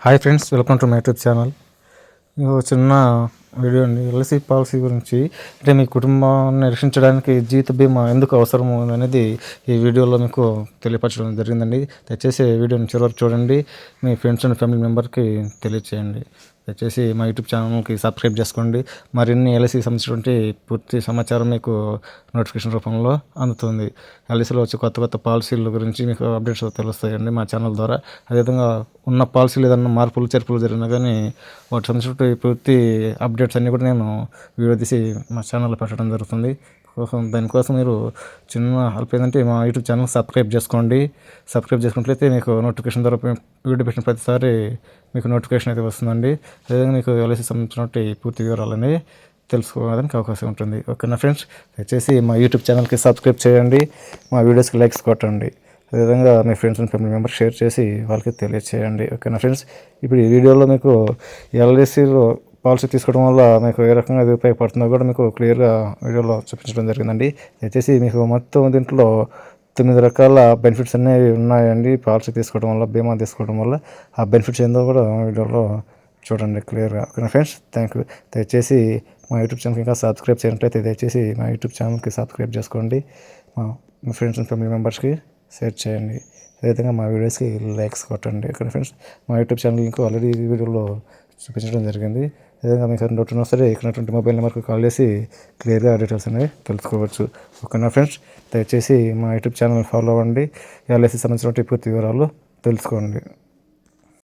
Hi friends, welcome to my YouTube channel. చిన్న video అండి. LIC policy గురించి, అంటే మీ కుటుంబాన్ని రక్షించడానికి జీవిత బీమా ఎందుకు అవసరము అనేది ఈ వీడియోలో మీకు తెలియపరచడం జరిగిందండి. దయచేసి వీడియోని చివరికి చూడండి, మీ ఫ్రెండ్స్ అండ్ ఫ్యామిలీ మెంబర్కి తెలియచేయండి. దయచేసి మా యూట్యూబ్ ఛానల్కి సబ్స్క్రైబ్ చేసుకోండి. మరిన్ని ఎల్ఐసికి సంబంధించినటువంటి పూర్తి సమాచారం మీకు నోటిఫికేషన్ రూపంలో అందుతుంది. ఎల్ఐసిలో వచ్చే కొత్త కొత్త పాలసీల గురించి మీకు అప్డేట్స్ తెలుస్తాయండి మా ఛానల్ ద్వారా. అదేవిధంగా ఉన్న పాలసీలు ఏదన్నా మార్పులు చేర్పులు జరిగినా కానీ వాటి సంబంధించిన పూర్తి అప్డేట్స్ అన్నీ కూడా నేను వీడియో తీసి మా ఛానల్లో పెట్టడం జరుగుతుంది. దానికోసం మీరు చిన్న హెల్ప్ ఏంటంటే మా యూట్యూబ్ ఛానల్ సబ్స్క్రైబ్ చేసుకోండి. సబ్స్క్రైబ్ చేసుకున్నట్లయితే మీకు నోటిఫికేషన్ ద్వారా వీడియో పెట్టిన ప్రతిసారి మీకు నోటిఫికేషన్ అయితే వస్తుందండి. అదేవిధంగా మీకు ఎల్ఐసి సంబంధించినటువంటి పూర్తి వివరాలని తెలుసుకోవడానికి అవకాశం ఉంటుంది. ఓకేనా ఫ్రెండ్స్, దయచేసి మా యూట్యూబ్ ఛానల్కి సబ్స్క్రైబ్ చేయండి, మా వీడియోస్కి లైక్స్ కొట్టండి. అదేవిధంగా మీ friends and family members share చేసి వాళ్ళకి తెలియచేయండి. ఓకేనా ఫ్రెండ్స్, ఇప్పుడు ఈ వీడియోలో మీకు ఎల్ఐసిలో పాలసీ తీసుకోవడం వల్ల మీకు ఏ రకంగా అది ఉపయోగపడుతుందో కూడా మీకు క్లియర్గా వీడియోలో చూపించడం జరిగిందండి. దయచేసి మీకు మొత్తం దీంట్లో 9 రకాల బెనిఫిట్స్ అనేవి ఉన్నాయండి. పాలసీ తీసుకోవడం వల్ల, బీమా తీసుకోవడం వల్ల ఆ బెనిఫిట్స్ ఏందో కూడా వీడియోలో చూడండి క్లియర్గా. ఓకేనా ఫ్రెండ్స్, థ్యాంక్ యూ. దయచేసి మా యూట్యూబ్ ఛానల్కి ఇంకా సబ్స్క్రైబ్ చేయనట్లయితే దయచేసి మా యూట్యూబ్ ఛానల్కి సబ్స్క్రైబ్ చేసుకోండి. మా ఫ్రెండ్స్ అండ్ ఫ్యామిలీ మెంబర్స్కి షేర్ చేయండి. అదేవిధంగా మా వీడియోస్కి లైక్స్ కొట్టండి. ఓకేనా ఫ్రెండ్స్, మా యూట్యూబ్ ఛానల్ లింక్ ఆల్రెడీ వీడియోలో చూపించడం జరిగింది. అదేవిధంగా మీకు డౌట్ ఉన్నా సరే ఇక్కడటువంటి మొబైల్ నెంబర్కి కాల్ చేసి క్లియర్గా డీటెయిల్స్ అనేవి తెలుసుకోవచ్చు. ఓకేనా ఫ్రెండ్స్, దయచేసి మా యూట్యూబ్ ఛానల్ ఫాలో అవ్వండి. ఎల్ఐసి సంబంధించిన పూర్తి వివరాలు తెలుసుకోండి.